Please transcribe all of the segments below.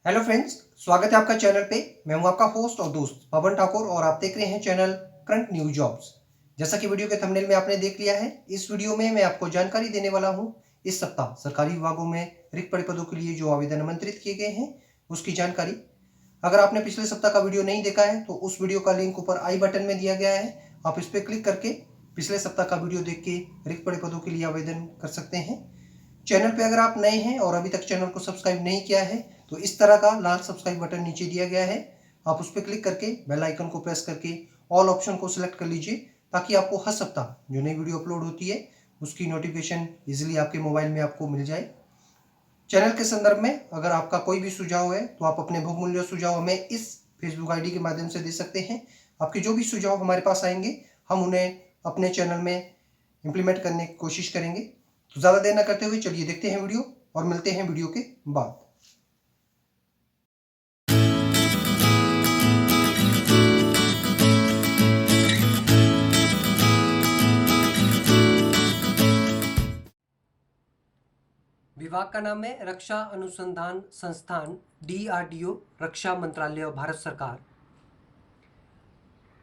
Hello friends, स्वागत है आपका चैनल पे। मैं हूं आपका होस्ट और दोस्त पवन ठाकुर और आप देख रहे हैं चैनल करंट न्यू जॉब्स। जैसा कि वीडियो के थंबनेल में आपने देख लिया है, इस वीडियो में मैं आपको जानकारी देने वाला हूं इस सप्ताह सरकारी विभागों में रिक्त पड़े पदों के लिए जो आवेदन आमंत्रित किए गए हैं उसकी जानकारी। अगर आपने पिछले सप्ताह का वीडियो नहीं देखा है तो उस वीडियो का लिंक ऊपर आई बटन में दिया गया है, आप इस पर क्लिक करके पिछले सप्ताह का वीडियो देख के रिक्त पड़े पदों के लिए आवेदन कर सकते हैं। चैनल पे अगर आप नए हैं और अभी तक चैनल को सब्सक्राइब नहीं किया है तो इस तरह का लाल सब्सक्राइब बटन नीचे दिया गया है, आप उस पर क्लिक करके बेल आइकन को प्रेस करके ऑल ऑप्शन को सिलेक्ट कर लीजिए ताकि आपको हर सप्ताह जो नई वीडियो अपलोड होती है उसकी नोटिफिकेशन इजीली आपके मोबाइल में आपको मिल जाए। चैनल के संदर्भ में अगर आपका कोई भी सुझाव है तो आप अपने बहुमूल्य सुझाव हमें इस फेसबुक आईडी के माध्यम से दे सकते हैं। आपके जो भी सुझाव हमारे पास आएंगे हम उन्हें अपने चैनल में इम्प्लीमेंट करने की कोशिश करेंगे। तो ज़्यादा देर न करते हुए चलिए देखते हैं वीडियो और मिलते हैं वीडियो के बाद। विभाग का नाम है रक्षा अनुसंधान संस्थान, DRDO, रक्षा मंत्रालय, भारत सरकार।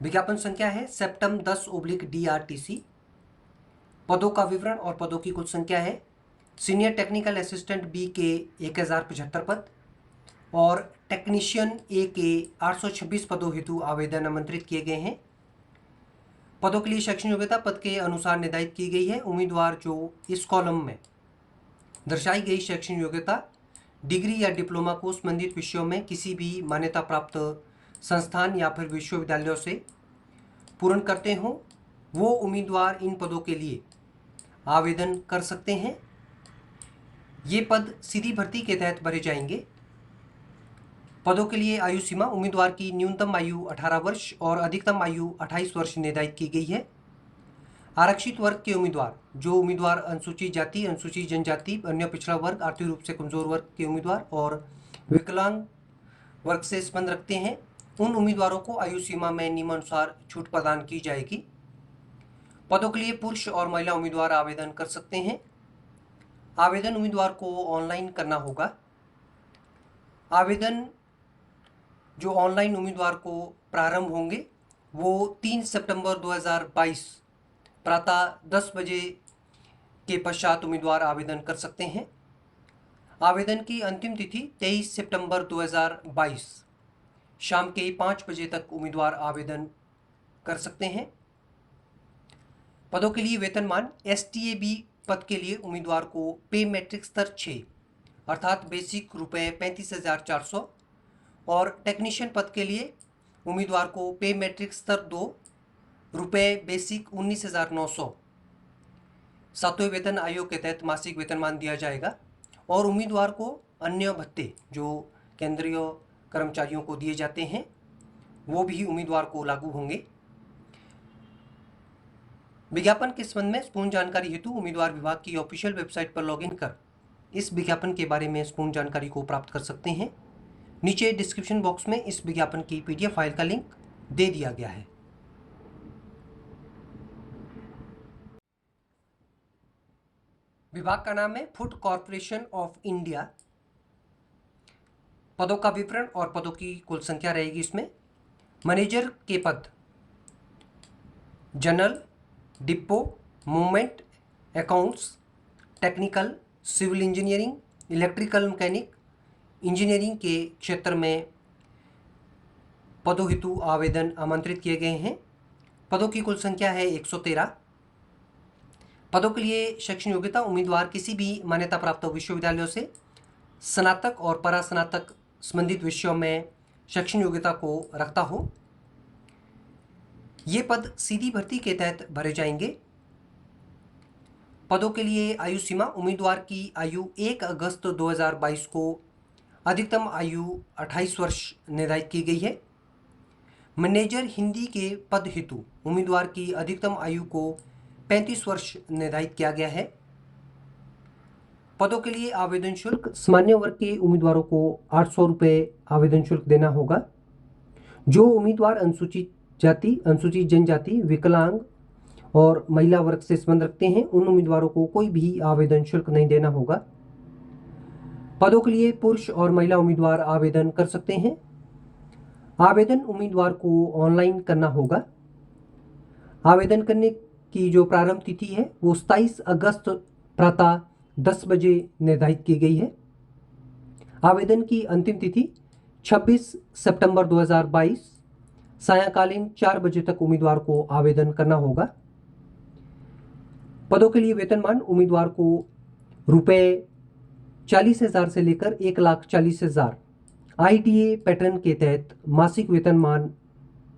विज्ञापन संख्या है सेप्टम 10/DRTC। पदों का विवरण और पदों की कुल संख्या है सीनियर टेक्निकल असिस्टेंट बी के 1075 पद और टेक्नीशियन ए के 826 पदों हेतु आवेदन आमंत्रित किए गए हैं। पदों के लिए शैक्षणिक योग्यता पद के अनुसार निर्धारित की गई है। उम्मीदवार जो इस कॉलम में दर्शाई गई शैक्षणिक योग्यता डिग्री या डिप्लोमा को संबंधित विषयों में किसी भी मान्यता प्राप्त संस्थान या फिर विश्वविद्यालयों से पूर्ण करते हों वो उम्मीदवार इन पदों के लिए आवेदन कर सकते हैं। ये पद सीधी भर्ती के तहत भरे जाएंगे। पदों के लिए आयु सीमा उम्मीदवार की न्यूनतम आयु 18 वर्ष और अधिकतम आयु 28 वर्ष निर्धारित की गई है। आरक्षित वर्ग के उम्मीदवार जो उम्मीदवार अनुसूचित जाति, अनुसूचित जनजाति, अन्य पिछड़ा वर्ग, आर्थिक रूप से कमजोर वर्ग के उम्मीदवार और विकलांग वर्ग से संबंध रखते हैं उन उम्मीदवारों को आयु सीमा में नियमानुसार छूट प्रदान की जाएगी। पदों के लिए पुरुष और महिला उम्मीदवार आवेदन कर सकते हैं। आवेदन उम्मीदवार को ऑनलाइन करना होगा। आवेदन जो ऑनलाइन उम्मीदवार को प्रारंभ होंगे वो 3 सितंबर 2022 प्रातः 10 बजे के पश्चात उम्मीदवार आवेदन कर सकते हैं। आवेदन की अंतिम तिथि 23 सितंबर 2022 शाम के 5 बजे तक उम्मीदवार आवेदन कर सकते हैं। पदों के लिए वेतनमान STAB पद के लिए उम्मीदवार को पे मैट्रिक स्तर 6 अर्थात बेसिक रुपये 35,400 और टेक्नीशियन पद के लिए उम्मीदवार को पे मैट्रिक स्तर 2 रुपये बेसिक 19,900 सातवें वेतन आयोग के तहत मासिक वेतनमान दिया जाएगा और उम्मीदवार को अन्य भत्ते जो केंद्रीय कर्मचारियों को दिए जाते हैं वो भी उम्मीदवार को लागू होंगे। विज्ञापन के संबंध में पूर्ण जानकारी हेतु उम्मीदवार विभाग की ऑफिशियल वेबसाइट पर लॉगिन कर इस विज्ञापन के बारे में पूर्ण जानकारी को प्राप्त कर सकते हैं। नीचे डिस्क्रिप्शन बॉक्स में इस विज्ञापन की PDF फाइल का लिंक दे दिया गया है। विभाग का नाम है फूड कॉर्पोरेशन ऑफ इंडिया। पदों का विवरण और पदों की कुल संख्या रहेगी इसमें। मैनेजर के पद general, depot, movement, accounts, technical, civil engineering, electrical mechanic, engineering के क्षेत्र में पदों हेतु आवेदन आमंत्रित किए गए हैं। पदों की कुल संख्या है 113। पदों के लिए शैक्षणिक योग्यता उम्मीदवार किसी भी मान्यता प्राप्त विश्वविद्यालयों से स्नातक और परास्नातक संबंधित विषयों में शैक्षणिक योग्यता को रखता हो। ये पद सीधी भर्ती के तहत भरे जाएंगे। पदों के लिए आयु सीमा उम्मीदवार की आयु 1 अगस्त 2022 को अधिकतम आयु 28 वर्ष निर्धारित की गई है। मैनेजर हिंदी के पद हेतु उम्मीदवार की अधिकतम आयु को 35 वर्ष निर्धारित किया गया है। पदों के लिए आवेदन शुल्क सामान्य वर्ग के उम्मीदवारों को 800 रुपये आवेदन शुल्क देना होगा। जो उम्मीदवार अनुसूचित जाति, अनुसूचित जनजाति, विकलांग और महिला वर्ग से संबंध रखते हैं उन उम्मीदवारों को कोई भी आवेदन शुल्क नहीं देना होगा। पदों के लिए पुरुष और महिला उम्मीदवार आवेदन कर सकते हैं। आवेदन उम्मीदवार को ऑनलाइन करना होगा। आवेदन करने की जो प्रारंभ तिथि है वो 27 अगस्त प्रातः 10 बजे निर्धारित की गई है। आवेदन की अंतिम तिथि 26 सितंबर 2022 सायंकालीन 4 बजे तक उम्मीदवार को आवेदन करना होगा। पदों के लिए वेतनमान उम्मीदवार को रुपए 40,000 से लेकर 1,40,000 ITA पैटर्न के तहत मासिक वेतनमान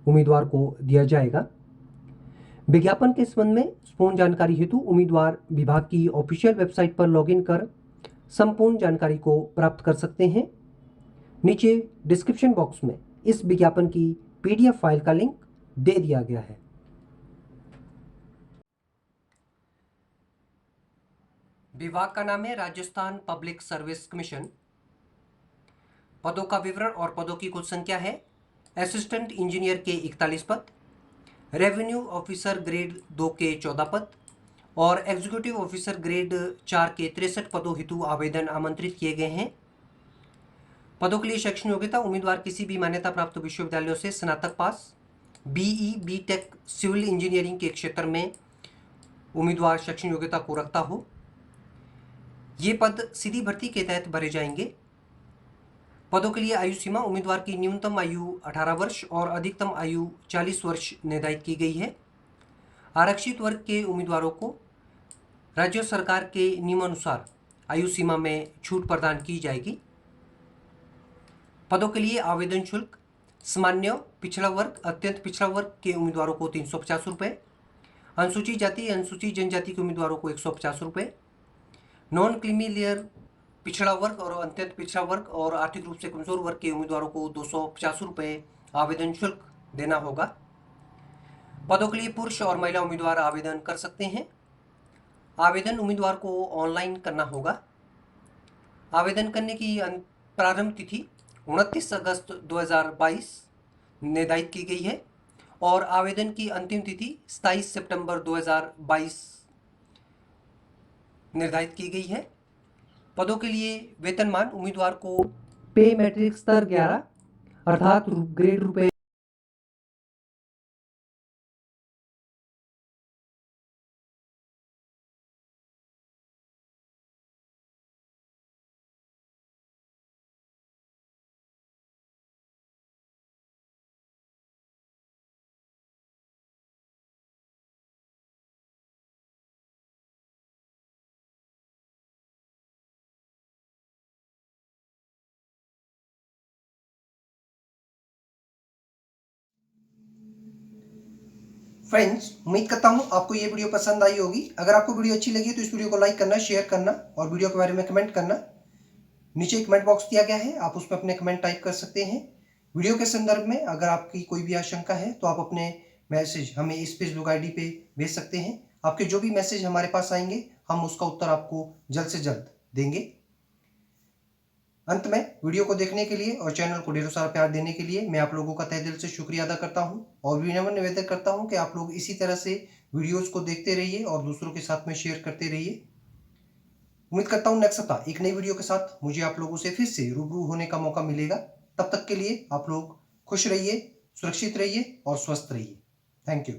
उम्मीदवार को दिया जाएगा। विज्ञापन के संबंध में संपूर्ण जानकारी हेतु उम्मीदवार विभाग की ऑफिशियल वेबसाइट पर लॉगिन कर संपूर्ण जानकारी को प्राप्त कर सकते हैं। नीचे डिस्क्रिप्शन बॉक्स में इस विज्ञापन की PDF फाइल का लिंक दे दिया गया है। विभाग का नाम है राजस्थान पब्लिक सर्विस कमीशन। पदों का विवरण और पदों की कुल संख्या है। असिस्टेंट इंजीनियर के 41 पद, रेवेन्यू ऑफिसर ग्रेड 2 के 14 पद और एग्जीक्यूटिव ऑफिसर ग्रेड 4 के 63 पदों हेतु आवेदन आमंत्रित किए गए हैं। पदों के लिए शैक्षणिक योग्यता उम्मीदवार किसी भी मान्यता प्राप्त विश्वविद्यालयों से स्नातक पास, BE BTech सिविल इंजीनियरिंग के क्षेत्र में उम्मीदवार शैक्षणिक योग्यता को रखता हो। ये पद सीधी भर्ती के तहत भरे जाएंगे। पदों के लिए आयु सीमा उम्मीदवार की न्यूनतम आयु 18 वर्ष और अधिकतम आयु 40 वर्ष निर्धारित की गई है। आरक्षित वर्ग के उम्मीदवारों को राज्य सरकार के नियमानुसार आयु सीमा में छूट प्रदान की जाएगी। पदों के लिए आवेदन शुल्क सामान्य, पिछड़ा वर्ग, अत्यंत पिछड़ा वर्ग के उम्मीदवारों को 350 रुपये, अनुसूचित जाति अनुसूचित जनजाति के उम्मीदवारों को 150 रुपये, नॉन क्रीमी लेयर पिछड़ा वर्ग और अत्यंत पिछड़ा वर्ग और आर्थिक रूप से कमजोर वर्ग के उम्मीदवारों को 250 रुपये आवेदन शुल्क देना होगा। पदों के लिए पुरुष और महिला उम्मीदवार आवेदन कर सकते हैं। आवेदन उम्मीदवार को ऑनलाइन करना होगा। आवेदन करने की प्रारंभ तिथि 29 अगस्त 2022 निर्धारित की गई है और आवेदन की अंतिम तिथि 27 सितंबर 2022 निर्धारित की गई है। पदों के लिए वेतनमान उम्मीदवार को पे मैट्रिक स्तर 11 अर्थात ग्रेड रुपए फ्रेंड्स, उम्मीद करता हूं आपको ये वीडियो पसंद आई होगी। अगर आपको वीडियो अच्छी लगी तो इस वीडियो को लाइक करना, शेयर करना और वीडियो के बारे में कमेंट करना। नीचे कमेंट बॉक्स दिया गया है, आप उसमें अपने कमेंट टाइप कर सकते हैं। वीडियो के संदर्भ में अगर आपकी कोई भी आशंका है तो आप अपने मैसेज हमें इस फेसबुक ID पे भेज सकते हैं। आपके जो भी मैसेज हमारे पास आएंगे हम उसका उत्तर आपको जल्द से जल्द देंगे। अंत में वीडियो को देखने के लिए और चैनल को ढेरों सारा प्यार देने के लिए मैं आप लोगों का तहे दिल से शुक्रिया अदा करता हूं और विनम्र निवेदन करता हूं कि आप लोग इसी तरह से वीडियोस को देखते रहिए और दूसरों के साथ में शेयर करते रहिए। उम्मीद करता हूं नेक्स्ट सप्ताह एक नई वीडियो के साथ मुझे आप लोगों से फिर से रूबरू होने का मौका मिलेगा। तब तक के लिए आप लोग खुश रहिए, सुरक्षित रहिए और स्वस्थ रहिए। Thank you.